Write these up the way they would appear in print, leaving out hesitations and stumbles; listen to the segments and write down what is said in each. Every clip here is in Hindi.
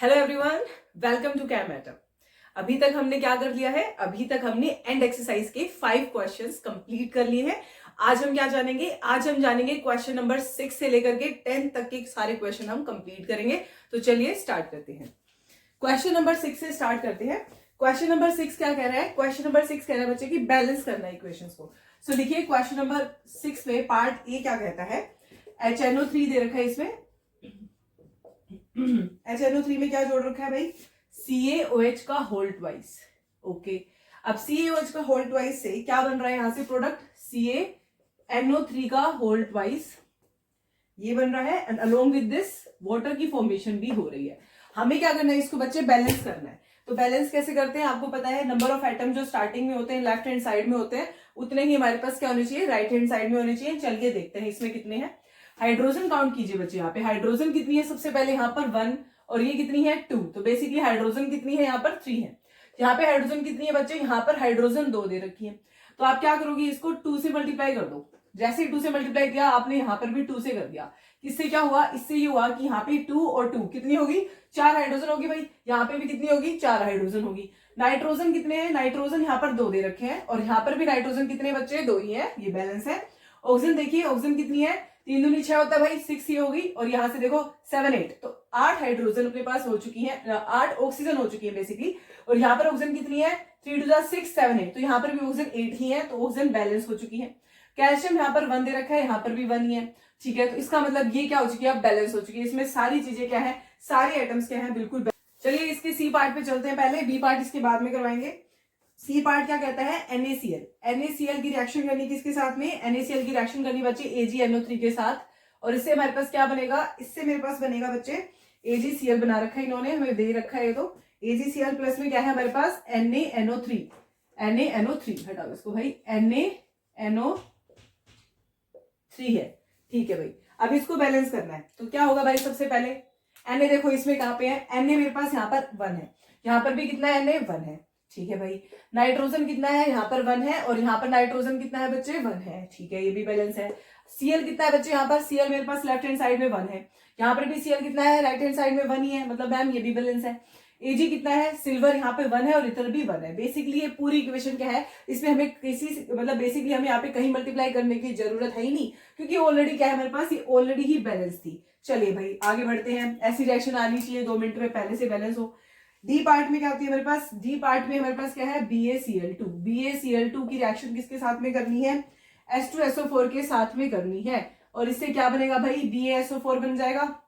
Hello everyone, welcome to Cam Matter. अभी तक हमने क्या कर लिया है? अभी तक हमने एंड एक्सरसाइज के 5 क्वेश्चंस कंप्लीट कर लिए हैं। आज हम क्या जानेंगे? आज हम जानेंगे क्वेश्चन नंबर 6 से लेकर के 10 तक के सारे क्वेश्चन हम कंप्लीट करेंगे। तो चलिए स्टार्ट करते हैं। क्वेश्चन नंबर 6 से स्टार्ट करते हैं। क्वेश्चन नंबर 6 क्या कह रहा है? क्वेश्चन नंबर 6 कह रहा है बच्चे की बैलेंस करना है इक्वेशंस को। सो देखिए क्वेश्चन नंबर 6 में पार्ट ए क्या कहता है? HNO3 दे रखा है इसमें। HNO3 में क्या जोड़ रखा है भाई? CaOH का होल ट्वाइस। ओके, अब CaOH का होल ट्वाइस से क्या बन रहा है यहां से प्रोडक्ट? CaNO3 का होल ट्वाइस ये बन रहा है and along with this water की फॉर्मेशन भी हो रही है। हमें क्या करना है? इसको बच्चे बैलेंस करना है। तो बैलेंस कैसे करते हैं आपको पता है। नंबर ऑफ एटम जो स्टार्टिंग में होते हैं लेफ्ट हैंड साइड में होते हैं, उतने ही हमारे पास क्या होने चाहिए? राइट हैंड साइड में होने चाहिए। चलिए देखते हैं इसमें कितने हैं। हाइड्रोजन काउंट कीजिए बच्चे। यहाँ पे हाइड्रोजन कितनी है? सबसे पहले यहाँ पर 1 और ये कितनी है? 2। तो बेसिकली हाइड्रोजन कितनी है? यहाँ पर 3 है। यहाँ पे हाइड्रोजन कितनी है बच्चे? यहाँ पर हाइड्रोजन 2 दे रखी है। तो आप क्या करोगे? इसको 2 से मल्टीप्लाई कर दो। जैसे 2 से मल्टीप्लाई किया आपने, यहाँ पर भी 2 से कर दिया। इससे क्या हुआ? इससे ये हुआ कि यहाँ पे 2 और 2 कितनी होगी? 4 हाइड्रोजन होगी भाई। यहाँ पे भी कितनी होगी? 4 हाइड्रोजन होगी। नाइट्रोजन कितने हैं? नाइट्रोजन यहाँ पर 2 दे रखे हैं और यहाँ पर भी नाइट्रोजन कितने बच्चे? 2 ही है। ये बैलेंस है। ऑक्सीजन देखिए, ऑक्सीजन कितनी है? 3 दूनी 6 होता है भाई, 6 ही होगी। और यहाँ से देखो 7 8, तो 8 हाइड्रोजन अपने पास हो चुकी है, 8 ऑक्सीजन हो चुकी है बेसिकली। और यहाँ पर ऑक्सीजन कितनी है? 3 2 6 7 8, तो यहाँ पर भी ऑक्सीजन 8 ही है। तो ऑक्सीजन बैलेंस हो चुकी है। कैल्शियम यहाँ पर 1 दे रखा है, यहाँ पर भी 1 ही है। ठीक है, तो इसका मतलब ये क्या हो चुकी है? बैलेंस हो चुकी है। इसमें सारी चीजें क्या है? सारे आइटम्स क्या है? बिल्कुल। चलिए इसके सी पार्ट पे चलते हैं पहले, बी पार्ट इसके बाद में करवाएंगे। सी पार्ट क्या कहता है? NaCl की रिएक्शन करनी किसके साथ में? NaCl की रिएक्शन करनी बच्चे AgNO3 के साथ। और इससे हमारे पास क्या बनेगा? इससे मेरे पास बनेगा बच्चे AgCl बना रखा है इन्होंने, हमें दे रखा है। ये तो AgCl प्लस में क्या है हमारे पास? NaNO3 हटाओ इसको भाई, NaNO3 है। ठीक है भाई, अब इसको बैलेंस करना है तो क्या होगा भाई? सबसे पहले Na देखो इसमें कहां पे है? Na मेरे पास यहाँ पर 1 है, यहाँ पर भी कितना है? Na 1 है। ठीक है भाई, नाइट्रोजन कितना है? यहाँ पर 1 है और यहाँ पर नाइट्रोजन कितना है बच्चे? 1 है। ठीक है, ये भी बैलेंस है। Cl कितना है बच्चे? यहाँ पर Cl मेरे पास लेफ्ट हैंड साइड में 1 है, यहाँ पर भी Cl कितना है? राइट हैंड साइड में 1 ही है, मतलब मैम ये भी बैलेंस है। Ag कितना है? सिल्वर यहाँ पे 1 है और इधर भी 1 है। बेसिकली ये पूरी इक्वेशन क्या है? इसमें हमें किसी मतलब बेसिकली हमें यहाँ पे कहीं मल्टीप्लाई करने की जरूरत है ही नहीं, क्योंकि ऑलरेडी क्या है हमारे पास? ये ऑलरेडी ही बैलेंस थी। चलिए भाई आगे बढ़ते हैं। ऐसी रिएक्शन आनी चाहिए 2 मिनट में, पहले से बैलेंस हो। डी पार्ट में क्या होती है हमारे पास? डी पार्ट में हमारे पास क्या है? BaCl2 की रिएक्शन किसके साथ में करनी है? H2SO4 के साथ में करनी है। और इससे क्या बनेगा भाई? BaSO4 बन जाएगा।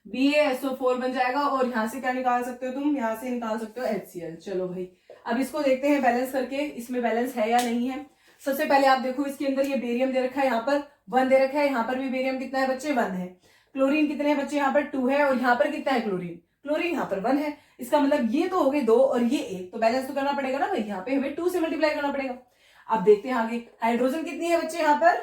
BaSO4 बन जाएगा और यहां से क्या निकाल सकते हो तुम? यहां से निकाल सकते हो HCl। चलो भाई अब इसको देखते हैं बैलेंस करके, इसमें बैलेंस है या नहीं है। सबसे पहले आप देखो इसके अंदर ये बेरियम दे रखा है, यहाँ पर 1 दे रखा है, यहाँ पर भी बेरियम कितना है बच्चे? 1 है। क्लोरीन कितने हैं बच्चे? यहाँ पर 2 है और यहाँ पर कितना है? क्लोरीन यहाँ पर 1 है। इसका मतलब ये तो हो गए 2 और ये 1, तो बैलेंस तो करना पड़ेगा ना भाई। यहाँ पे हमें 2 से मल्टीप्लाई करना पड़ेगा। अब देखते हैं आगे। हाइड्रोजन कितनी है बच्चे? यहाँ पर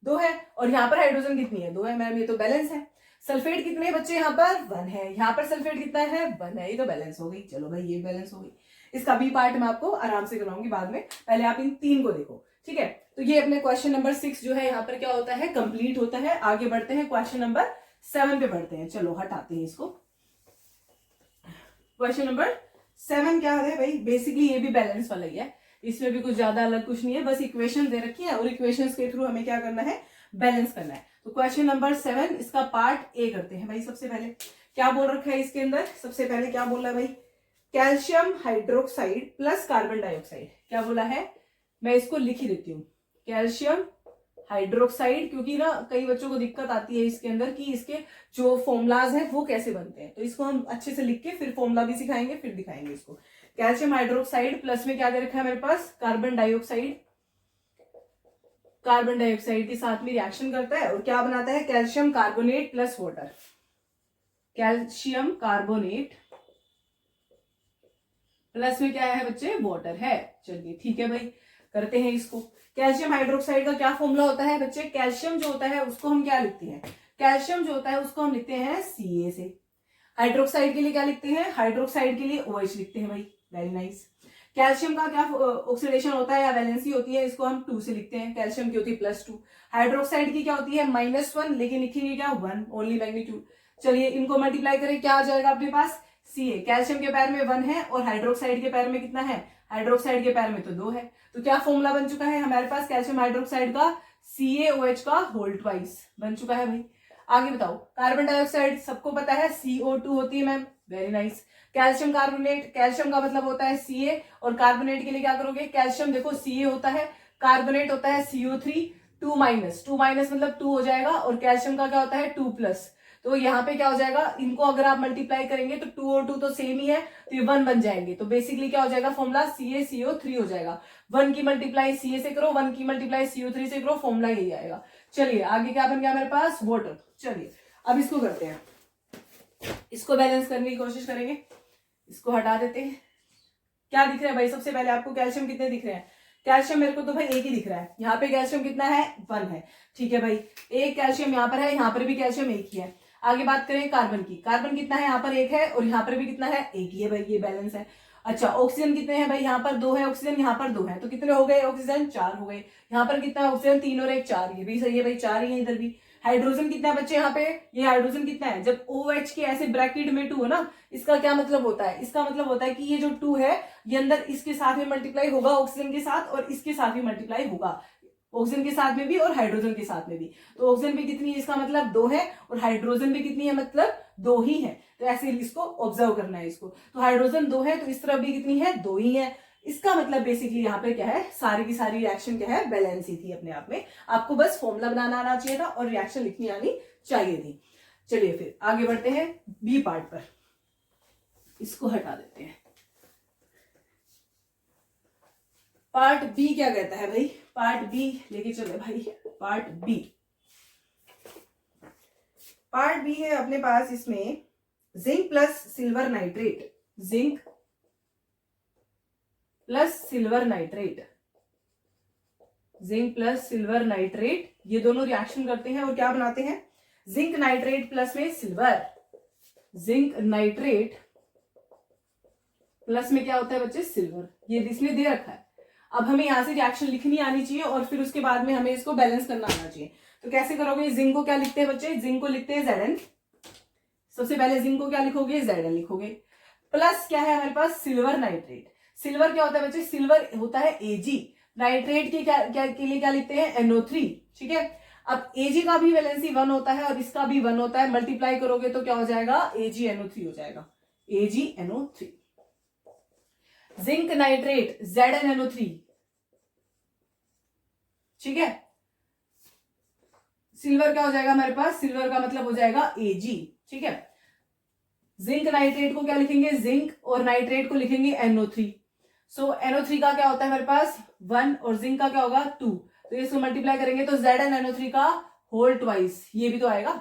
2 है और यहाँ पर हाइड्रोजन कितनी है? 2 है मैम, ये तो बैलेंस है। सल्फेट कितने बच्चे? यहाँ पर 1 है, यहाँ पर सल्फेट कितना है? 1 है, ये तो बैलेंस हो गई। चलो भाई ये बैलेंस हो गई। इसका बी पार्ट मैं आपको आराम से कराऊंगी बाद में, पहले आप इन 3 को देखो। ठीक है, तो ये अपने क्वेश्चन नंबर 6 जो है यहाँ पर क्या होता है? कंप्लीट होता है। आगे बढ़ते हैं, क्वेश्चन नंबर 7 पे बढ़ते हैं। चलो हटाते हैं इसको। क्वेश्चन नंबर 7 क्या है भाई? बेसिकली ये भी बैलेंस वाला ही है, इसमें भी कुछ ज्यादा अलग कुछ नहीं है, बस इक्वेशन दे रखी है और इक्वेशंस के थ्रू हमें क्या करना है? बैलेंस करना है। तो क्वेश्चन नंबर 7 इसका पार्ट ए करते हैं भाई। सबसे पहले क्या बोल रखा है इसके अंदर? सबसे पहले क्या बोला भाई? Calcium hydroxide plus carbon dioxide. क्या बोला है? मैं इसको लिख ही देती हूँ, कैल्शियम हाइड्रोक्साइड, क्योंकि ना कई बच्चों को दिक्कत आती है इसके अंदर कि इसके जो फॉर्मूलाज हैं वो कैसे बनते हैं, तो इसको हम अच्छे से लिख के फिर फॉर्मूला भी सिखाएंगे, फिर दिखाएंगे इसको। कैल्शियम हाइड्रोक्साइड प्लस में क्या दे रखा है मेरे पास? Carbon dioxide. कार्बन डाइऑक्साइड के साथ में रिएक्शन करता है और क्या बनाता है? Calcium carbonate plus water. Calcium carbonate plus में क्या है बच्चे? वाटर है। चलिए ठीक है भाई, करते हैं इसको। कैल्शियम हाइड्रोक्साइड का क्या फॉर्मूला होता है बच्चे? कैल्शियम जो होता है उसको हम क्या लिखते हैं? कैल्शियम जो होता है उसको हम लिखते हैं Ca से। हाइड्रोक्साइड के लिए क्या लिखते हैं? हाइड्रोक्साइड के लिए OH लिखते हैं भाई। Very nice. कैल्शियम का क्या ऑक्सीडेशन होता है या वैलेंसी होती है? इसको हम 2 से लिखते हैं। कैल्शियम की होती है +2। हाइड्रोक्साइड की क्या होती है? -1, लेकिन लिखेंगे क्या? 1, ओनली मैग्नीट्यूड। चलिए इनको मल्टीप्लाई करें, क्या आ जाएगा अपने पास, Ca, कैल्शियम के पैर में 1 है और हाइड्रोक्साइड के पैर में कितना है, हाइड्रोक्साइड के पैर में तो 2 है। तो क्या फॉर्मूला बन चुका है हमारे पास कैल्शियम हाइड्रोक्साइड का, CaOH का होल ट्वाइस बन चुका है भाई। आगे बताओ, कार्बन डाइऑक्साइड सबको पता है CO2 होती है ma'am, very nice. Calcium carbonate, calcium का मतलब होता है Ca, और कार्बोनेट के लिए क्या करोगे, कैल्शियम देखो Ca होता है, कार्बोनेट होता है CO3, 2 माइनस, 2 माइनस मतलब 2 हो जाएगा, और कैल्शियम का क्या होता है 2 प्लस। तो यहाँ पे क्या हो जाएगा, इनको अगर आप मल्टीप्लाई करेंगे तो 2 और 2 तो सेम ही है, तो ये 1 बन जाएंगे। तो बेसिकली क्या हो जाएगा फॉर्मूला, CaCO3 हो जाएगा। 1 की मल्टीप्लाई Ca से करो, 1 की मल्टीप्लाई CO3 से करो, फॉर्मूला यही आएगा। चलिए आगे क्या बन गया मेरे पास, वाटर। चलिए अब इसको करते हैं, इसको बैलेंस करने की कोशिश करेंगे, इसको हटा देते हैं। क्या दिख रहा है भाई, सबसे पहले आपको कैल्शियम कितने दिख रहे हैं, कैल्शियम मेरे को तो भाई एक ही दिख रहा है, यहाँ पे कैल्शियम कितना है 1 है, ठीक है भाई, एक कैल्शियम यहाँ पर है, यहाँ पर भी कैल्शियम एक ही है। आगे बात करें कार्बन की, कार्बन कितना है, यहाँ पर 1 है और यहाँ पर भी कितना है, एक ही है भाई, ये बैलेंस है। अच्छा ऑक्सीजन कितने हैं भाई, यहाँ पर 2 है ऑक्सीजन, यहाँ पर 2 है, तो कितने हो गए ऑक्सीजन, 4 हो गए। यहाँ पर कितना है ऑक्सीजन, 3 और 1 4, ये भी सही है भाई, 4 ही है इधर भी। हाइड्रोजन कितना बच्चे यहाँ पे, ये हाइड्रोजन कितना है, जब OH के ऐसे ब्रैकेट में 2 है ना, इसका क्या मतलब होता है, इसका मतलब होता है कि ये जो 2 है ये अंदर इसके साथ में मल्टीप्लाई होगा ऑक्सीजन के साथ, और इसके साथ भी मल्टीप्लाई होगा, ऑक्सीजन के साथ में भी और हाइड्रोजन के साथ में भी। तो ऑक्सीजन भी कितनी है, इसका मतलब 2 है, और हाइड्रोजन भी कितनी है, मतलब 2 ही है। तो ऐसे इसको ऑब्जर्व करना है इसको, तो हाइड्रोजन 2 है, तो इस तरफ भी कितनी है, 2 ही है। इसका मतलब बेसिकली यहाँ पे क्या है, सारी की सारी रिएक्शन क्या है, बैलेंस ही थी अपने आप में। आपको बस फॉर्मूला बनाना आना चाहिए था और रिएक्शन लिखनी आनी चाहिए थी। चलिए फिर आगे बढ़ते हैं बी पार्ट पर, इसको हटा देते हैं। पार्ट बी क्या कहता है भाई, पार्ट बी लेके चले भाई, पार्ट बी। पार्ट बी है अपने पास, इसमें zinc plus silver nitrate, zinc plus silver nitrate, zinc plus silver nitrate, ये दोनों रिएक्शन करते हैं और क्या बनाते हैं, जिंक नाइट्रेट प्लस में सिल्वर, जिंक नाइट्रेट प्लस में क्या होता है बच्चे, सिल्वर। ये इसमें दे रखा है। अब हमें यहां से रिएक्शन लिखनी आनी चाहिए और फिर उसके बाद में हमें इसको बैलेंस करना आना चाहिए। तो कैसे करोगे, जिंक को क्या लिखते हैं बच्चे, जिंक को लिखते हैं Zn, सबसे पहले जिंक को क्या लिखोगे, Zn लिखोगे, प्लस क्या है हमारे पास, सिल्वर नाइट्रेट। सिल्वर क्या होता है बच्चे, सिल्वर होता है Ag, नाइट्रेट के के लिए क्या लिखते हैं, NO3, ठीक है। अब Ag का भी वैलेंसी 1 होता है और इसका भी 1 होता है, मल्टीप्लाई करोगे तो क्या हो जाएगा, AgNO3 हो जाएगा, AgNO3। जिंक नाइट्रेट ZnNO3, ठीक है। सिल्वर क्या हो जाएगा हमारे पास, सिल्वर का मतलब हो जाएगा Ag, ठीक है। जिंक नाइट्रेट को क्या लिखेंगे, जिंक, और नाइट्रेट को लिखेंगे NO3। सो NO3 का क्या होता है हमारे पास 1 और जिंक का क्या होगा 2, तो इसको मल्टीप्लाई करेंगे तो ZnNO3 का होल ट्वाइस, ये भी तो आएगा।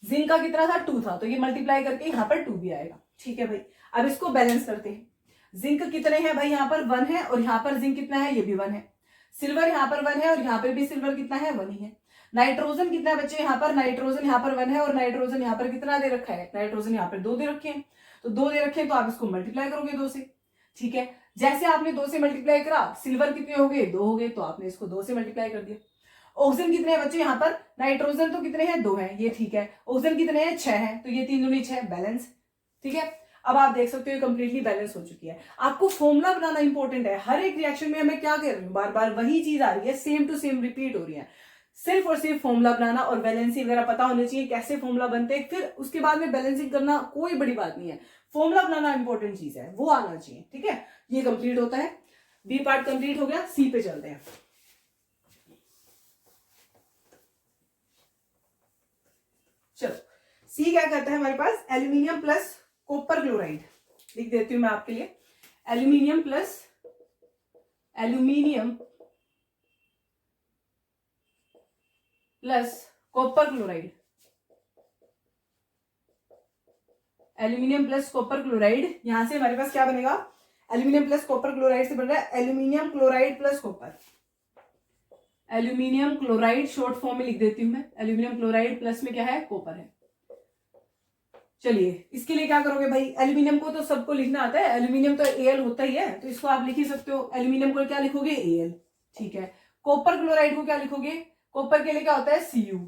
जिंक का कितना था 2 था, तो ये मल्टीप्लाई करके यहाँ पर 2 भी आएगा, ठीक है भाई। अब इसको बैलेंस करते हैं, जिंक कितने हैं भाई, यहाँ पर 1 है और यहाँ पर जिंक कितना है, ये भी 1 है। सिल्वर यहाँ पर 1 है और यहाँ पर भी सिल्वर कितना है, 1 ही है। नाइट्रोजन कितना है बच्चे, यहाँ पर नाइट्रोजन यहाँ पर 1 है और नाइट्रोजन यहाँ पर कितना दे रखा है, नाइट्रोजन यहाँ पर 2 दे रखे हैं, तो 2 दे रखे हैं तो आप इसको मल्टीप्लाई करोगे 2 से, ठीक है। जैसे आपने 2 से मल्टीप्लाई करा, सिल्वर कितने हो गए, 2 हो गए, तो आपने इसको 2 से मल्टीप्लाई कर दिया। ऑक्सीजन कितने हैं बच्चे, यहाँ पर नाइट्रोजन तो कितने हैं 2 हैं, ये ठीक है। ऑक्सीजन कितने हैं 6 हैं, तो ये 3 दूनी 6, बैलेंस, ठीक है। अब आप देख सकते हो कंप्लीटली बैलेंस हो चुकी है। आपको फॉर्मूला बनाना इंपॉर्टेंट है, हर एक रिएक्शन में मैं क्या कर रही हूँ, बार बार वही चीज आ रही है, सेम टू सेम रिपीट हो रही है। सिर्फ और सिर्फ फॉर्मूला बनाना और बैलेंसिंग वगैरह पता होना चाहिए, कैसे फॉर्मूला बनते हैं, फिर उसके बाद में बैलेंसिंग करना कोई बड़ी बात नहीं है, फॉर्मूला बनाना इंपॉर्टेंट चीज है, वो आना चाहिए, ठीक है। ये कंप्लीट होता है, बी पार्ट कंप्लीट हो गया, सी पे चलते हैं। चलो सी क्या कहता है हमारे पास, एल्यूमिनियम प्लस कॉपर क्लोराइड, लिख देती हूं मैं आपके लिए, aluminium plus copper chloride, aluminium plus copper chloride. यहां से हमारे पास क्या बनेगा, एल्यूमिनियम प्लस कॉपर क्लोराइड से बन रहा है aluminium chloride plus copper, aluminium chloride short form में लिख देती हूं मैं, एल्यूमिनियम क्लोराइड प्लस में क्या है, कॉपर है। चलिए इसके लिए क्या करोगे भाई, एल्यूमिनियम को तो सबको लिखना आता है, एल्यूमिनियम तो Al होता ही है, तो इसको आप लिख ही सकते हो, एल्यूमिनियम को क्या लिखोगे Al, ठीक है। कॉपर क्लोराइड को क्या लिखोगे, कॉपर के लिए क्या होता है Cu,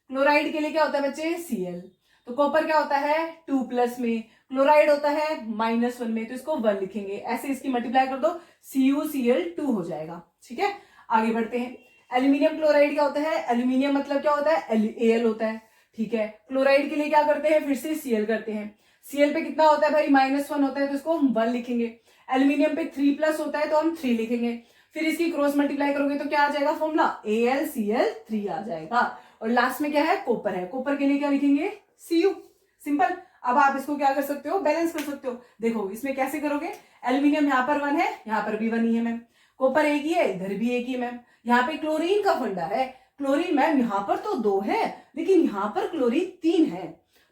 क्लोराइड के लिए क्या होता है बच्चे Cl, तो कॉपर क्या होता है 2+ में, क्लोराइड होता है -1 में, तो इसको 1 लिखेंगे। ऐसे इसकी मल्टीप्लाई कर दो, CuCl2 हो जाएगा। ठीक है, आगे बढ़ते हैं। एल्यूमिनियम क्लोराइड क्या होता है, एल्यूमिनियम मतलब क्या होता है Al होता है। ठीक है, क्लोराइड के लिए क्या करते हैं, फिर से Cl करते हैं। Cl पे कितना होता है भाई -1 होता है, तो इसको हम 1 लिखेंगे। एल्यूमिनियम पे 3+ होता है तो हम 3 लिखेंगे। फिर इसकी क्रॉस मल्टीप्लाई करोगे तो क्या आ जाएगा फॉर्मूला, AlCl3 आ जाएगा। और लास्ट में क्या है, कॉपर है, कॉपर के लिए क्या लिखेंगे, Cu। सिंपल। अब आप इसको क्या कर सकते हो, बैलेंस कर सकते हो। देखो इसमें कैसे करोगे, एल्यूमिनियम यहाँ पर 1 है, यहाँ पर भी 1 ही है मैम, कॉपर एक ही है, इधर भी एक ही है मैम। यहाँ पे क्लोरीन का फंडा है, क्लोरीन मैम यहाँ पर तो 2 है लेकिन यहाँ पर क्लोरीन 3 है,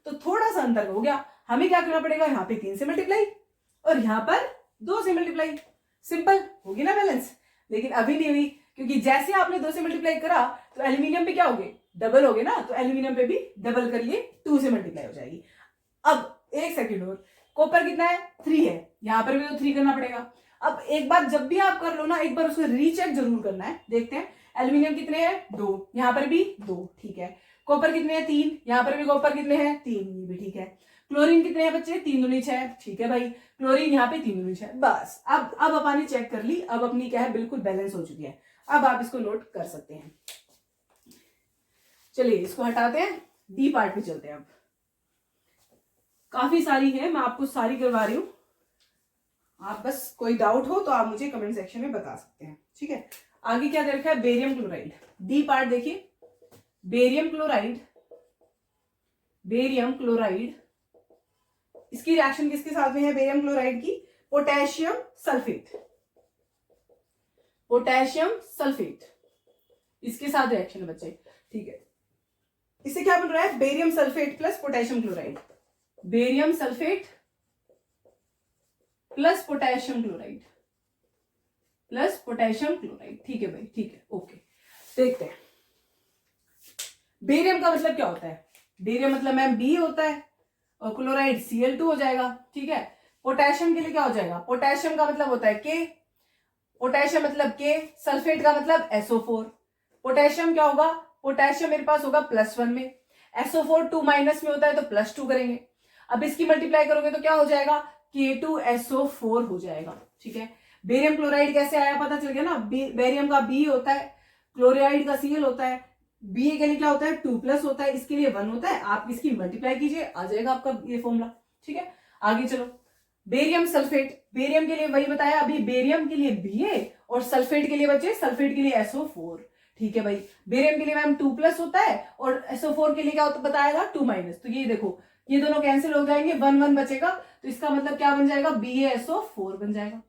तो थोड़ा सा अंतर हो गया। हमें क्या करना पड़ेगा, यहाँ पे 3 से मल्टीप्लाई और यहाँ पर 2 से मल्टीप्लाई। सिंपल, होगी ना बैलेंस। लेकिन अभी नहीं हुई, क्योंकि जैसे आपने 2 से मल्टीप्लाई करा तो एल्यूमिनियम पे क्या हो गए, डबल हो गए ना, तो एल्यूमिनियम पे भी डबल करिए, 2 से मल्टीप्लाई हो जाएगी। अब एक सेकेंड और, कॉपर कितना है 3 है, यहाँ पर भी तो 3 करना पड़ेगा। अब एक बार जब भी आप कर लो ना, एक बार उसको रीचेक जरूर करना है। देखते हैं एल्यूमिनियम कितने हैं 2, यहाँ पर भी 2, ठीक है। कॉपर कितने हैं 3, यहाँ पर भी कॉपर कितने हैं 3, ये भी ठीक है। क्लोरीन कितने हैं बच्चे, 3 दूनी 6, ठीक है भाई, क्लोरीन यहाँ पे 3 दूनी 6। बस अब अपनी चेक कर ली, अब अपनी क्या है बिल्कुल बैलेंस हो चुकी है। अब आप इसको नोट कर सकते हैं। चलिए इसको हटाते हैं, डी पार्ट पे चलते हैं। अब काफी सारी है, मैं आपको सारी करवा रही हूं, आप बस कोई डाउट हो तो आप मुझे कमेंट सेक्शन में बता सकते हैं। ठीक है, आगे क्या दे रखा है, बेरियम क्लोराइड। डी पार्ट देखिए, बेरियम क्लोराइड, बेरियम क्लोराइड, इसकी रिएक्शन किसके साथ में है बेरियम क्लोराइड की, पोटेशियम सल्फेट, पोटेशियम सल्फेट, इसके साथ रिएक्शन है बच्चे। ठीक है, इससे क्या बन रहा है, barium sulphate plus potassium chloride, barium sulphate plus potassium chloride, plus potassium chloride. ठीक है भाई, ठीक है, ओके। देखते हैं बेरियम का मतलब क्या होता है, बेरियम मतलब मैम बी होता है और क्लोराइड Cl2 हो जाएगा। ठीक है, पोटेशियम के लिए क्या हो जाएगा, पोटेशियम का मतलब होता है K, पोटेशियम मतलब K, सल्फेट का मतलब SO4। पोटेशियम क्या होगा, पोटेशियम मेरे पास होगा +1 में, SO4 2 माइनस में होता है तो +2 करेंगे। अब इसकी मल्टीप्लाई करोगे तो क्या हो जाएगा, K2SO4 हो जाएगा। ठीक है, बेरियम क्लोराइड कैसे आया पता चल गया ना, बेरियम का B होता है, क्लोराइड का Cl होता है, बी के लिए क्या होता है 2+ होता है, इसके लिए 1 होता है। आप इसकी मल्टीप्लाई कीजिए, आ जाएगा आपका ये फॉर्मूला। ठीक है, आगे चलो, बेरियम सल्फेट, बेरियम के लिए वही बताया अभी, बेरियम के लिए Ba और सल्फेट के लिए बच्चे, सल्फेट के लिए SO4। ठीक है भाई, बेरियम के लिए मैम 2+ होता है और SO4 के लिए क्या होता बताएगा 2-। तो ये देखो ये दोनों कैंसिल हो जाएंगे, 1-1 बचेगा, तो इसका मतलब क्या बन जाएगा, BaSO4 बन जाएगा।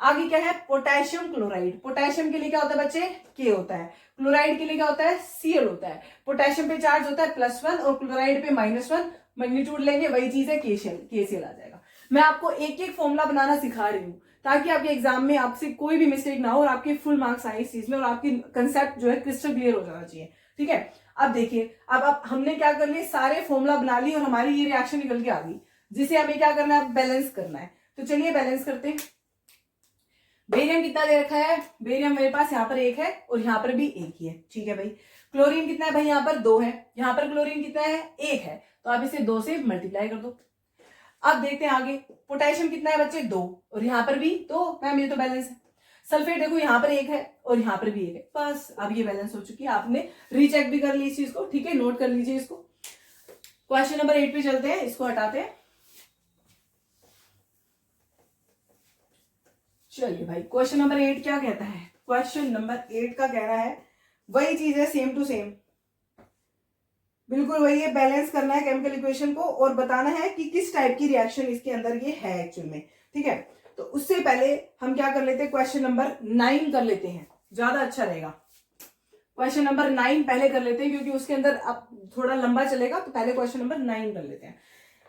आगे क्या है, पोटेशियम क्लोराइड, पोटेशियम के लिए क्या होता है बच्चे, K होता है, क्लोराइड के लिए क्या होता है Cl होता है। पोटेशियम पे चार्ज होता है +1 और क्लोराइड पे -1, मैग्नीट्यूड लेंगे वही चीज है KCl आ जाएगा। मैं आपको एक एक फॉर्मूला बनाना सिखा रही हूँ ताकि आपके एग्जाम में आपसे कोई भी मिस्टेक ना हो और आपके फुल मार्क्स आए इस चीज में और आपकी कंसेप्ट जो है क्रिस्टल क्लियर हो जाना चाहिए। ठीक है, अब देखिए, अब हमने क्या कर लिया, सारे फॉर्मूला बना ली और हमारी ये रिएक्शन निकल के आ गई, जिसे हमें क्या करना है, बैलेंस करना है। तो चलिए बैलेंस करते हैं। बेरियम कितना दे रखा है, बेरियम मेरे पास यहाँ पर 1 है और यहाँ पर भी 1 ही है। ठीक है भाई, क्लोरीन कितना है भाई, यहाँ पर 2 है, यहाँ पर क्लोरीन कितना है 1 है, तो आप इसे 2 से मल्टीप्लाई कर दो। अब देखते हैं आगे, पोटेशियम कितना है बच्चे 2 और यहाँ पर भी 2, मैम ये तो बैलेंस है। सल्फेट देखो यहाँ पर 1 है और यहाँ पर भी 1 है, बस अब ये बैलेंस हो चुकी है। आपने रीचेक भी कर ली इस चीज को। ठीक है, नोट कर लीजिए इसको। क्वेश्चन नंबर 8 पे चलते हैं, इसको हटाते हैं। चलिए भाई, क्वेश्चन नंबर 8 क्या कहता है, क्वेश्चन नंबर 8 का कह रहा है वही चीज है, सेम टू सेम, बिल्कुल वही है, बैलेंस करना है केमिकल इक्वेशन को और बताना है कि किस टाइप की रिएक्शन इसके अंदर ये है एक्चुअल में। ठीक है, तो उससे पहले हम क्या कर लेते हैं, क्वेश्चन नंबर 9 कर लेते हैं, ज्यादा अच्छा रहेगा। क्वेश्चन नंबर 9 पहले कर लेते हैं क्योंकि उसके अंदर अब थोड़ा लंबा चलेगा, तो पहले क्वेश्चन नंबर 9 कर लेते हैं।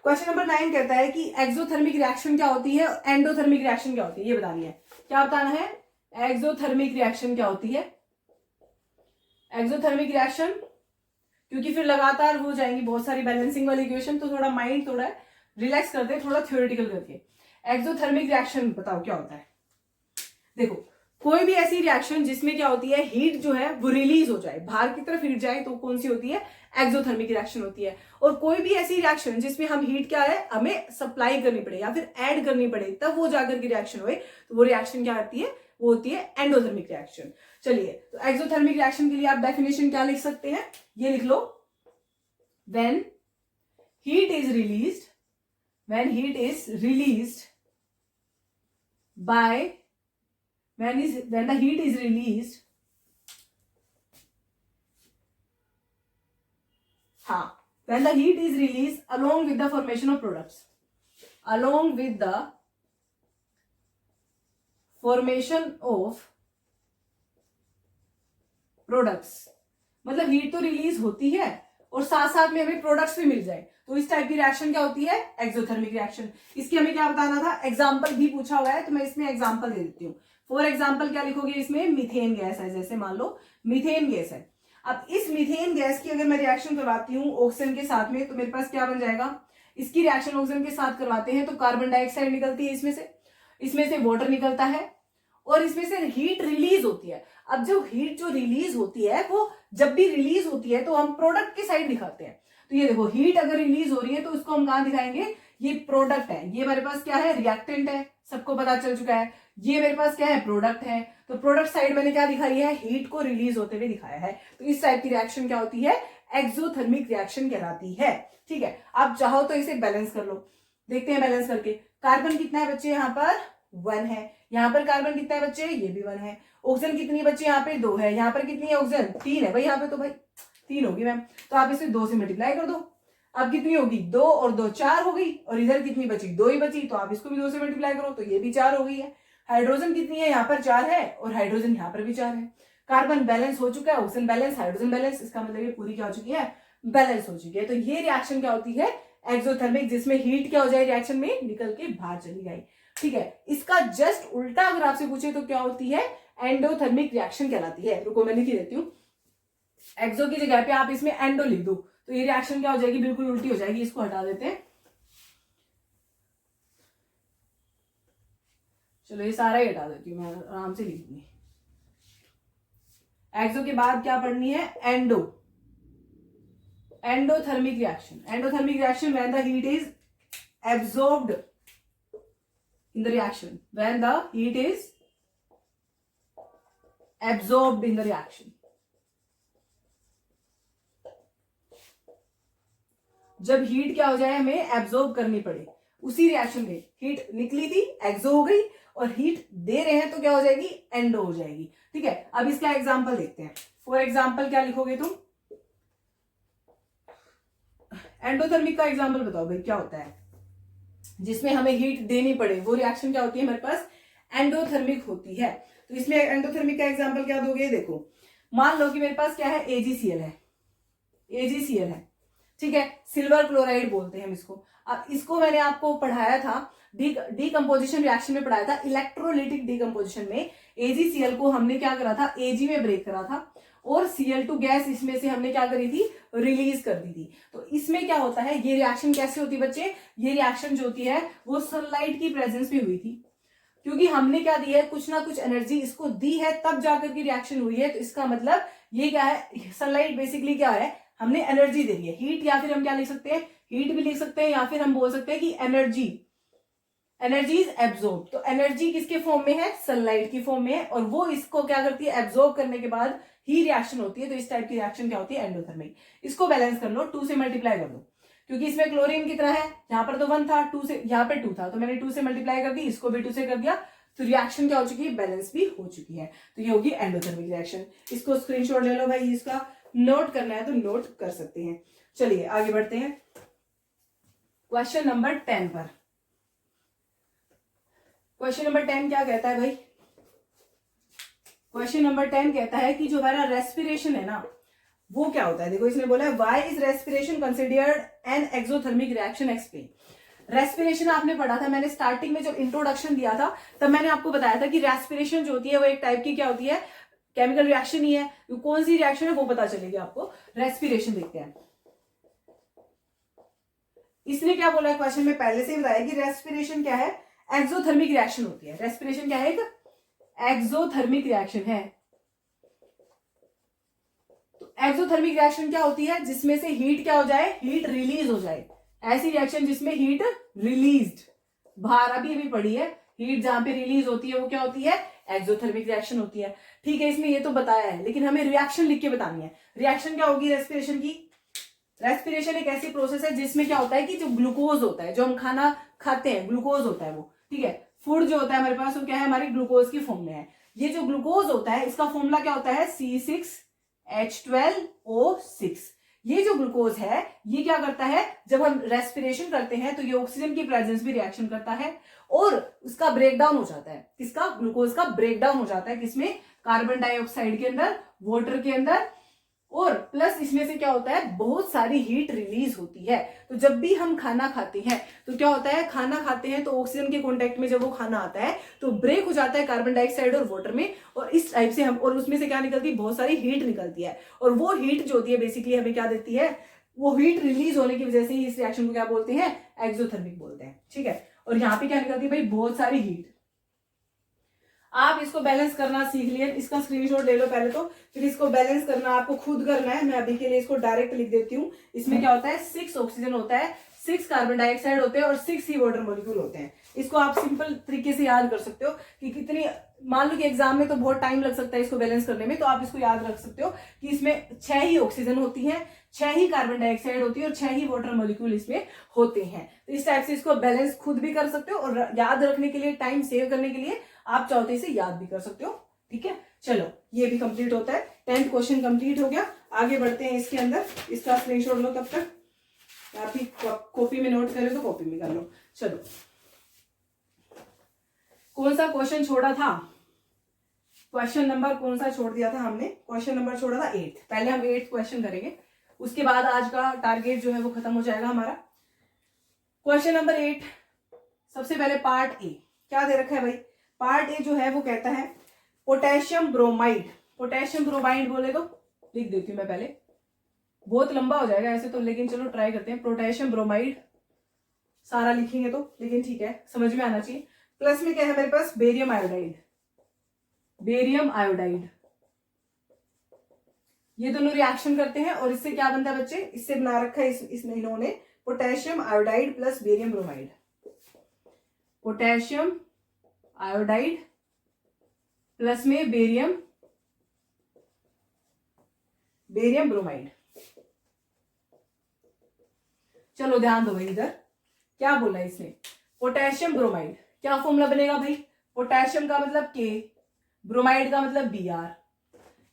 क्वेश्चन नंबर 9 कहता है कि एक्सोथर्मिक रिएक्शन क्या होती है, एंडोथर्मिक रिएक्शन क्या होती है, ये बतानी है। क्या बताना है, एक्सोथर्मिक रिएक्शन क्या होती है, एक्सोथर्मिक रिएक्शन, क्योंकि फिर लगातार हो जाएंगी बहुत सारी बैलेंसिंग वाली इक्वेशन, तो थोड़ा माइंड थोड़ा रिलैक्स करते हैं, थोड़ा थ्योरेटिकल करके। एक्सोथर्मिक रिएक्शन बताओ क्या होता है। देखो, कोई भी ऐसी रिएक्शन जिसमें क्या होती है, हीट जो है वो रिलीज हो जाए, बाहर की तरफ हीट जाए, तो कौन सी होती है, एक्सोथर्मिक रिएक्शन होती है। और कोई भी ऐसी रिएक्शन जिसमें हम हीट क्या है हमें सप्लाई करनी पड़े या फिर ऐड करनी पड़े तब वो जाकर के रिएक्शन हुए, तो वो रिएक्शन क्या आती है, वो होती है एंडोथर्मिक रिएक्शन। चलिए, तो एक्सोथर्मिक रिएक्शन के लिए आप डेफिनेशन क्या लिख सकते हैं, ये लिख लो, when heat is released, when heat is released by when the heat is released, when the heat is released along with the formation of products, along with the formation of products, मतलब हीट तो रिलीज होती है और साथ साथ में हमें प्रोडक्ट्स भी मिल जाए, तो इस टाइप की रिएक्शन क्या होती है, एक्सोथर्मिक रिएक्शन। इसकी हमें क्या बताना था, एग्जांपल भी पूछा हुआ है, तो मैं इसमें एग्जांपल दे देती हूँ। फॉर एग्जांपल क्या लिखोगे इसमें, मीथेन गैस है, जैसे मान लो मीथेन गैस है। अब इस मीथेन गैस की अगर मैं रिएक्शन करवाती हूँ ऑक्सीजन के साथ में, तो मेरे पास क्या बन जाएगा, इसकी रिएक्शन ऑक्सीजन के साथ करवाते हैं तो कार्बन डाइऑक्साइड निकलती है इसमें से वाटर निकलता है और इसमें से हीट रिलीज होती है। अब जो हीट जो रिलीज होती है वो जब भी रिलीज होती है तो हम प्रोडक्ट की साइड दिखाते हैं। तो ये देखो, हीट अगर रिलीज हो रही है तो उसको हम कहां दिखाएंगे, ये प्रोडक्ट है, ये मेरे पास क्या है, रिएक्टेंट है, सबको पता चल चुका है। ये मेरे पास क्या है, प्रोडक्ट है, तो प्रोडक्ट साइड मैंने क्या दिखाई है, हीट को रिलीज होते हुए दिखाया है। तो इस टाइप की रिएक्शन क्या होती है, एक्सोथर्मिक रिएक्शन कहलाती है। ठीक है, आप चाहो तो इसे बैलेंस कर लो, देखते हैं बैलेंस करके। कार्बन कितना है बच्चे, यहाँ पर 1 है, यहाँ पर कार्बन कितना है बच्चे, ये भी 1 है। ऑक्सीजन कितनी बच्चे, यहाँ पे 2 है, यहाँ पर कितनी है ऑक्सीजन, 3 है भाई, यहाँ पे तो भाई 3 होगी मैम, तो आप इसे 2 से मल्टीप्लाई कर दो। अब कितनी होगी, 2 और 2 4 हो गई, और इधर कितनी बची, 2 ही बची, तो आप इसको भी 2 से मल्टीप्लाई करो, तो ये भी 4 हो गई है। हाइड्रोजन कितनी है, यहाँ पर 4 है और हाइड्रोजन यहाँ पर भी 4 है। कार्बन बैलेंस हो चुका है, ऑक्सीजन बैलेंस, हाइड्रोजन बैलेंस, इसका मतलब ये पूरी क्या हो चुकी है, बैलेंस हो चुकी है। तो ये रिएक्शन क्या होती है, एक्सोथर्मिक, जिसमें हीट क्या हो जाए रिएक्शन में, निकल के बाहर चली जाए। ठीक है, इसका जस्ट उल्टा अगर आपसे पूछे तो क्या होती है, एंडोथर्मिक रिएक्शन कहलाती है। रुको मैं लिख ही देती हूँ, एक्सो की जगह पे आप इसमें एंडो लिख दो, तो ये रिएक्शन क्या हो जाएगी, बिल्कुल उल्टी हो जाएगी। इसको हटा देते हैं, चलो ये सारा ही हटा देती हूँ, मैं आराम से लिख दूंगी। एक्सो के बाद क्या पढ़नी है, endothermic reaction. Endothermic reaction when the heat is absorbed in the reaction, when the heat is absorbed in the reaction। जब हीट क्या हो जाए, हमें एब्जॉर्ब करनी पड़े, उसी रिएक्शन में हीट निकली थी, एक्सो हो गई, और हीट दे रहे हैं तो क्या हो जाएगी, एंडो हो जाएगी। ठीक है, अब इसका एग्जांपल देखते हैं। फॉर एग्जांपल क्या लिखोगे तुम, एंडोथर्मिक का एग्जांपल बताओ भाई, क्या होता है जिसमें हमें हीट देनी पड़े, वो रिएक्शन क्या होती है हमारे पास, एंडोथर्मिक होती है। तो इसमें एंडोथर्मिक का एग्जांपल क्या दोगे, देखो मान लो कि मेरे पास क्या है, AgCl है, AgCl है, ठीक है, सिल्वर क्लोराइड बोलते हैं हम इसको। अब इसको मैंने आपको पढ़ाया था, डीकंपोजिशन रिएक्शन में पढ़ाया था, इलेक्ट्रोलिटिक डीकंपोजिशन में AgCl को हमने क्या करा था, Ag में ब्रेक करा था, और Cl2 गैस इसमें से हमने क्या करी थी, रिलीज कर दी थी। तो इसमें क्या होता है, ये रिएक्शन कैसे होती है बच्चे, ये रिएक्शन जो होती है वो सनलाइट की प्रेजेंस में हुई थी, क्योंकि हमने क्या दी है, कुछ ना कुछ एनर्जी इसको दी है, तब जाकर की रिएक्शन हुई है। तो इसका मतलब ये क्या है, सनलाइट बेसिकली क्या है, हमने एनर्जी दे दी है, हीट, या फिर हम क्या लिख सकते हैं, हीट भी लिख सकते हैं, या फिर हम बोल सकते हैं कि एनर्जी इज एब्जॉर्ब। तो एनर्जी किसके फॉर्म में है, सनलाइट की फॉर्म में है, और वो इसको क्या करती है, एब्जॉर्ब करने के बाद ही रिएक्शन होती है। तो इस टाइप की रिएक्शन क्या होती है, एंडोथर्मिक। इसको बैलेंस कर लो, 2 से मल्टीप्लाई कर दो, क्योंकि इसमें क्लोरीन कितना है, यहाँ पर तो 1 था, 2 से, यहाँ पे 2 था, तो मैंने 2 से मल्टीप्लाई कर दी, इसको भी 2 से कर दिया, तो रिएक्शन क्या हो चुकी है, बैलेंस भी हो चुकी है। तो ये होगी एंडोथर्मिक रिएक्शन। इसको स्क्रीनशॉट ले लो भाई, इसका नोट करना है तो नोट कर सकते हैं। चलिए आगे बढ़ते हैं क्वेश्चन नंबर 10 पर। क्वेश्चन नंबर 10 क्या कहता है भाई, क्वेश्चन नंबर 10 कहता है कि जो हमारा रेस्पिरेशन है ना, वो क्या होता है। देखो इसने बोला है, why is respiration considered an exothermic reaction, explain. Respiration आपने पढ़ा था, मैंने स्टार्टिंग में जब इंट्रोडक्शन दिया था तब मैंने आपको बताया था कि रेस्पिरेशन जो होती है वो एक टाइप की क्या होती है, केमिकल रिएक्शन ही है। तो कौन सी रिएक्शन है वो पता चलेगी आपको। रेस्पिरेशन देखते हैं, इसने क्या बोला है क्वेश्चन में, पहले से ही बताया कि रेस्पिरेशन क्या है, एक्सोथर्मिक रिएक्शन होती है। रेस्पिरेशन क्या है, एक एक्सोथर्मिक रिएक्शन है। तो एक्सोथर्मिक रिएक्शन क्या होती है? जिसमें से हीट क्या हो जाए? हीट रिलीज हो जाए। ऐसी रिएक्शन जिसमें हीट रिलीज्ड, बाहर अभी पड़ी है, हीट जहां पे रिलीज होती है वो क्या होती है? एक्सोथर्मिक रिएक्शन होती है। ठीक है, इसमें ये तो बताया है, लेकिन हमें रिएक्शन लिख के बतानी है। रिएक्शन क्या होगी रेस्पिरेशन की? रेस्पिरेशन एक ऐसी प्रोसेस है जिसमें क्या होता है कि जो ग्लूकोज होता है, जो हम खाना खाते हैं ग्लूकोज होता है वो, ठीक है, फूड जो होता है हमारे पास वो क्या है? हमारी ग्लूकोज की फॉर्म में है। ये जो ग्लूकोज होता है इसका फॉर्मूला क्या होता है? C6H12O6। ये जो ग्लूकोज है ये क्या करता है? जब हम रेस्पिरेशन करते हैं तो ये ऑक्सीजन की प्रेजेंस भी रिएक्शन करता है और उसका ब्रेकडाउन हो जाता है। किसका? ग्लूकोज का ब्रेकडाउन हो जाता है। किसमें? कार्बन डाइऑक्साइड के अंदर, वाटर के अंदर, और प्लस इसमें से क्या होता है? बहुत सारी हीट रिलीज होती है। तो जब भी हम खाना खाते हैं तो क्या होता है? खाना खाते हैं तो ऑक्सीजन के कांटेक्ट में जब वो खाना आता है तो ब्रेक हो जाता है कार्बन डाइऑक्साइड और वाटर में, और इस टाइप से हम, और उसमें से क्या निकलती है? बहुत सारी हीट निकलती है। और वो हीट जो होती है बेसिकली हमें क्या देती है? वो हीट रिलीज होने की वजह से ही इस रिएक्शन को क्या बोलते हैं? एक्सोथर्मिक बोलते हैं। ठीक है, और यहाँ पे क्या निकलती है भाई? बहुत सारी हीट। आप इसको बैलेंस करना सीख लिए, इसका स्क्रीनशॉट ले लो पहले तो, फिर इसको बैलेंस करना आपको खुद करना है। मैं अभी के लिए इसको डायरेक्ट लिख देती हूँ। इसमें क्या होता है? 6 ऑक्सीजन होता है, 6 कार्बन डाइऑक्साइड होते हैं और 6 ही वाटर मॉलिक्यूल होते हैं। इसको आप सिंपल तरीके से याद कर सकते हो कि कितनी, मान लो कि एग्जाम में तो बहुत टाइम लग सकता है इसको बैलेंस करने में, तो आप इसको याद रख सकते हो कि इसमें 6 ही ऑक्सीजन होती है, 6 ही कार्बन डाइऑक्साइड होती है और 6 ही वाटर मॉलिक्यूल इसमें होते हैं। तो इस टाइप से इसको बैलेंस खुद भी कर सकते हो और याद रखने के लिए, टाइम सेव करने के लिए आप चाहो तो इसे याद भी कर सकते हो। ठीक है, चलो ये भी कंप्लीट होता है। 10th क्वेश्चन कंप्लीट हो गया। आगे बढ़ते हैं इसके अंदर। इसका स्क्रीनशॉट लो तब तक, आप ही कॉपी में नोट करें तो कॉपी में कर लो। चलो, कौन सा क्वेश्चन छोड़ा था? क्वेश्चन नंबर कौन सा छोड़ दिया था हमने? क्वेश्चन नंबर छोड़ा था 8th। पहले हम 8th क्वेश्चन करेंगे, उसके बाद आज का टारगेट जो है वो खत्म हो जाएगा हमारा। क्वेश्चन नंबर 8, सबसे पहले पार्ट ए क्या दे रखा है भाई? पार्ट ए जो है वो कहता है पोटेशियम ब्रोमाइड। पोटेशियम ब्रोमाइड बोले तो लिख देती हूं मैं पहले, बहुत लंबा हो जाएगा ऐसे तो, लेकिन चलो ट्राई करते हैं। पोटेशियम ब्रोमाइड सारा लिखेंगे तो, लेकिन ठीक है, समझ में आना चाहिए। प्लस में क्या है मेरे पास? Barium iodide. बेरियम आयोडाइड, ये दोनों रिएक्शन करते हैं और इससे क्या बनता है बच्चे? इससे बना रखा है इसने इन्होंने potassium iodide plus barium bromide. Potassium iodide plus में बेरियम ब्रोमाइड। चलो ध्यान दो भाई, इधर क्या बोला है इसने? पोटेशियम ब्रोमाइड, क्या फॉर्मूला बनेगा भाई? पोटेशियम का मतलब K, ब्रोमाइड का मतलब Br।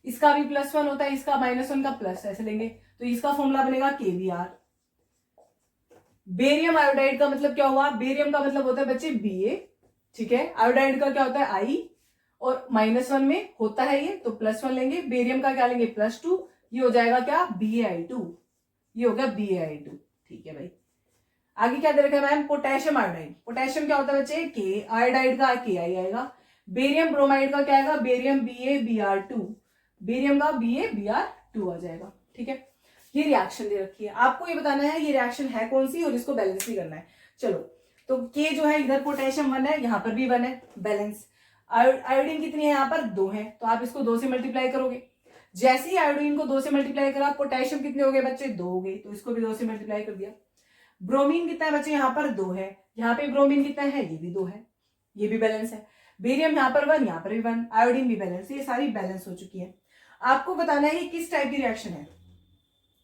इसका भी +1 होता है, इसका -1 का प्लस, ऐसे लेंगे तो इसका फॉर्मूला बनेगा KBr। बेरियम आयोडाइड का मतलब क्या हुआ? बेरियम का मतलब होता है बच्चे Ba, ठीक है। आयोडाइड का क्या होता है? I, और -1 में होता है ये तो +1 लेंगे। बेरियम का क्या लेंगे? +2, ये हो जाएगा क्या? BaI2, ये हो गया BaI2। ठीक है भाई, आगे क्या दे रखा है मैम? Potassium iodide. पोटेशियम क्या होता है बच्चे? K, आयोडाइड का Ki आएगा। बेरियम ब्रोमाइड का क्या आएगा? बेरियम BaBr2, बेरियम का BaBr2 आ जाएगा। ठीक है, ये रिएक्शन दे रखी है, आपको ये बताना है ये रिएक्शन है कौन सी और इसको बैलेंस भी करना है। चलो, तो K जो है इधर पोटेशियम 1 है, यहाँ पर भी 1 है, बैलेंस। आयोडीन कितनी है? यहाँ पर 2 है, तो आप इसको 2 से मल्टीप्लाई करोगे। जैसे ही आयोडीन को 2 से मल्टीप्लाई करा, पोटेशियम कितने हो गए बच्चे? 2 हो गए, तो इसको भी 2 से मल्टीप्लाई कर दिया। ब्रोमीन कितना है बच्चे? यहाँ पर 2 है, यहाँ पे ब्रोमीन कितना है? ये भी 2 है, ये भी बैलेंस है। बेरियम यहाँ पर 1, यहाँ पर भी 1, आयोडीन भी बैलेंस, ये सारी बैलेंस हो चुकी है। आपको बताना है ये किस टाइप की रिएक्शन है।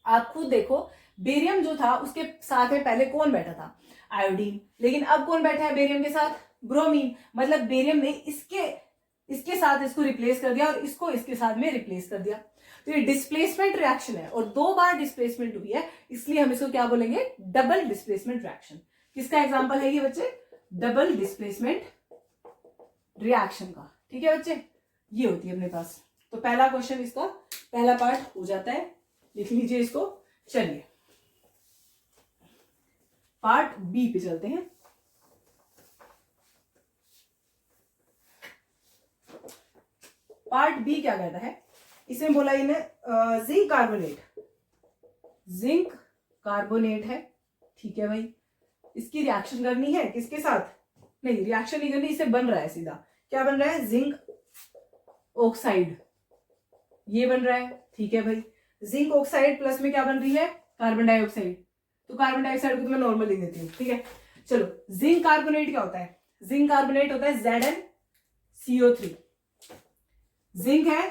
आप खुद देखो, बेरियम जो था उसके साथ में पहले कौन बैठा था? आयोडीन, लेकिन अब कौन बैठा है बेरियम के साथ? ब्रोमीन। मतलब बेरियम ने इसके साथ इसको रिप्लेस कर दिया और इसको इसके साथ में रिप्लेस कर दिया। तो ये डिस्प्लेसमेंट रिएक्शन है और 2 बार डिस्प्लेसमेंट हुई है, इसलिए हम इसको क्या बोलेंगे? Double displacement reaction. किसका एग्जांपल है ये बच्चे? डबल डिस्प्लेसमेंट रिएक्शन का। ठीक है बच्चे, ये होती है अपने पास। तो पहला क्वेश्चन इसका पहला पार्ट हो जाता है, लिख लीजिए इसको। चलिए पार्ट बी पे चलते हैं। पार्ट बी क्या कहता है? इसमें बोला इन्हें जिंक कार्बोनेट, जिंक कार्बोनेट है। ठीक है भाई, इसकी रिएक्शन करनी है किसके साथ? नहीं, रिएक्शन नहीं करनी, इसे बन रहा है सीधा। क्या बन रहा है? जिंक ऑक्साइड, ये बन रहा है। ठीक है भाई, जिंक ऑक्साइड प्लस में क्या बन रही है, कार्बन डाइऑक्साइड। तो कार्बन डाइऑक्साइड को तो मैं नॉर्मल लिख देती हूँ, ठीक है। चलो जिंक कार्बोनेट क्या होता है, जिंक कार्बोनेट होता है ZnCO3। जिंक है,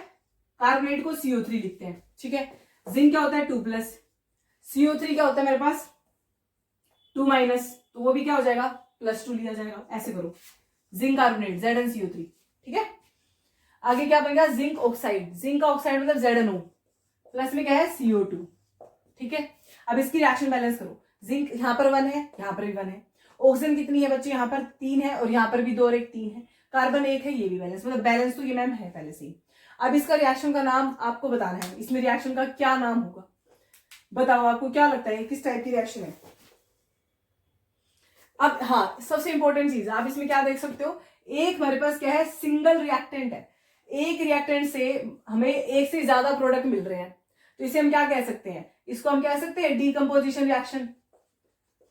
कार्बोनेट को CO3 लिखते हैं, ठीक है। जिंक क्या होता है 2+, CO3 क्या होता है मेरे पास 2-, तो वो भी क्या हो जाएगा +2 लिया जाएगा, ऐसे करो। जिंक कार्बोनेट ZnCO3, ठीक है। आगे क्या बनेगा, जिंक ऑक्साइड, जिंक का ऑक्साइड मतलब ZnO, प्लस में क्या है CO2, ठीक है। अब इसकी रिएक्शन बैलेंस करो, जिंक यहाँ पर 1 है, यहाँ पर भी 1 है। ऑक्सीजन कितनी है बच्चे, यहाँ पर 3 है और यहाँ पर भी 2 और 1 3 है। कार्बन 1 है, ये भी बैलेंस, मतलब बैलेंस तो ये मैम है पहले से ही। अब इसका रिएक्शन का नाम आपको बताना है, इसमें रिएक्शन का क्या नाम होगा, बताओ आपको क्या लगता है किस टाइप की रिएक्शन है। अब हाँ, सबसे इंपॉर्टेंट चीज आप इसमें क्या देख सकते हो, एक हमारे पास क्या है सिंगल रिएक्टेंट है, एक रिएक्टेंट से हमें एक से ज्यादा प्रोडक्ट मिल रहे हैं, तो इसे हम क्या कह सकते हैं, इसको हम कह सकते हैं डीकंपोजिशन रिएक्शन।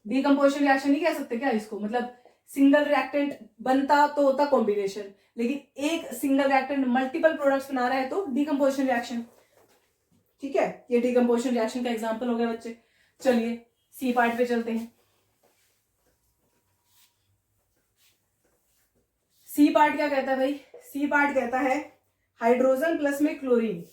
डीकंपोजिशन रिएक्शन नहीं कह सकते क्या इसको, मतलब सिंगल रिएक्टेंट बनता तो होता कॉम्बिनेशन, लेकिन एक सिंगल रिएक्टेंट मल्टीपल प्रोडक्ट्स बना रहा है तो डीकंपोजिशन रिएक्शन, ठीक है। ये डीकंपोजिशन रिएक्शन का एग्जांपल हो गया बच्चे। चलिए सी पार्ट पे चलते हैं। सी पार्ट क्या कहता है भाई, सी पार्ट कहता है हाइड्रोजन प्लस में क्लोरीन।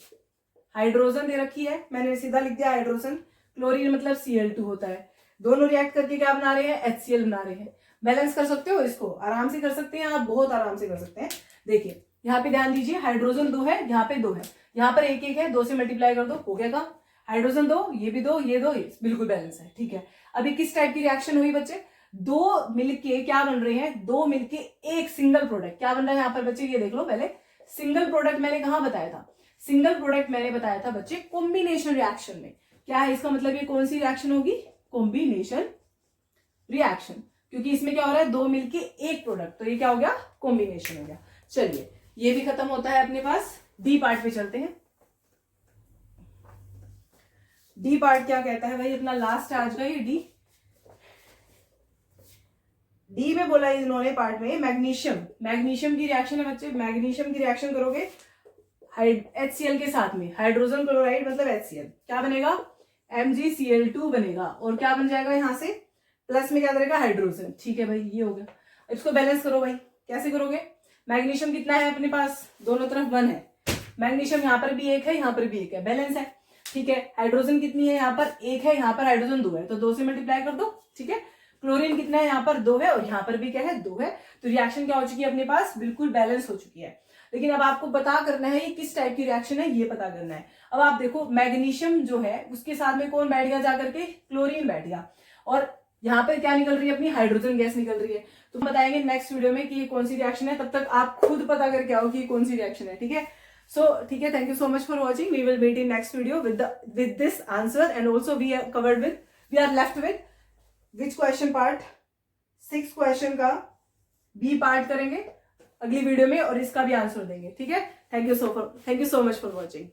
हाइड्रोजन दे रखी है, मैंने सीधा लिख दिया हाइड्रोजन, क्लोरीन मतलब Cl2 होता है। दोनों रिएक्ट करके क्या बना रहे हैं, HCl बना रहे हैं। बैलेंस कर सकते हो इसको, आराम से कर सकते हैं आप, बहुत आराम से कर सकते हैं। देखिए यहाँ पे ध्यान दीजिए, हाइड्रोजन 2 है, यहाँ पे 2 है, यहाँ पर 1 1 है, 2 से मल्टीप्लाई कर दो, हो गया काम। हाइड्रोजन 2, ये भी 2, ये 2, ये बिल्कुल बैलेंस है, ठीक है। अभी किस टाइप की रिएक्शन हुई बच्चे, दो मिलके क्या बन रहे हैं, दो मिलके एक सिंगल प्रोडक्ट क्या बन रहा है यहाँ पर बच्चे, ये देख लो पहले। सिंगल प्रोडक्ट मैंने कहाँ बताया था, सिंगल प्रोडक्ट मैंने बताया था बच्चे कॉम्बिनेशन रिएक्शन में। क्या है इसका मतलब, ये कौन सी रिएक्शन होगी, कॉम्बिनेशन रिएक्शन, क्योंकि इसमें क्या हो रहा है, दो मिलके एक प्रोडक्ट, तो ये क्या हो गया, कॉम्बिनेशन हो गया। चलिए ये भी खत्म होता है अपने पास। डी पार्ट पे चलते हैं। डी पार्ट क्या कहता है भाई, अपना लास्ट आज का ये डी। डी में बोला इन्होंने पार्ट में मैग्नीशियम, मैग्नीशियम की रिएक्शन है बच्चे, मैग्नीशियम की रिएक्शन करोगे HCl के साथ में, हाइड्रोजन क्लोराइड मतलब HCl, क्या बनेगा MgCl2 बनेगा, और क्या बन जाएगा यहाँ से, प्लस में क्या करेगा हाइड्रोजन, ठीक है भाई ये हो गया। इसको बैलेंस करो भाई, कैसे करोगे, मैग्नीशियम कितना है अपने पास, दोनों तरफ 1 है, मैग्नीशियम यहाँ पर भी 1 है, यहाँ पर भी 1 है, बैलेंस है, ठीक है। हाइड्रोजन कितनी है, यहाँ पर 1 है, यहाँ पर हाइड्रोजन 2 है, तो 2 से मल्टीप्लाई कर दो, ठीक है। क्लोरीन कितना है, यहाँ पर 2 है और यहाँ पर भी क्या है 2 है, तो रिएक्शन क्या हो चुकी है अपने पास, बिल्कुल बैलेंस हो चुकी है। लेकिन अब आपको पता करना है ये किस टाइप की रिएक्शन है, ये पता करना है। अब आप देखो मैग्नीशियम जो है उसके साथ में कौन बैठ गया जाकर के, क्लोरीन बैठ गया, और यहाँ पर क्या निकल रही है, अपनी हाइड्रोजन गैस निकल रही है। तो बताएंगे नेक्स्ट वीडियो में कि ये कौन सी रिएक्शन है, तब तक आप खुद पता करके आओ कि ये कौन सी रिएक्शन है, ठीक है। सो ठीक है, thank you so much for watching, we will meet in next video with this answer, and also we are left with which question part, 6 question का बी पार्ट करेंगे अगली वीडियो में और इसका भी आंसर देंगे, ठीक है। Thank you so much for watching.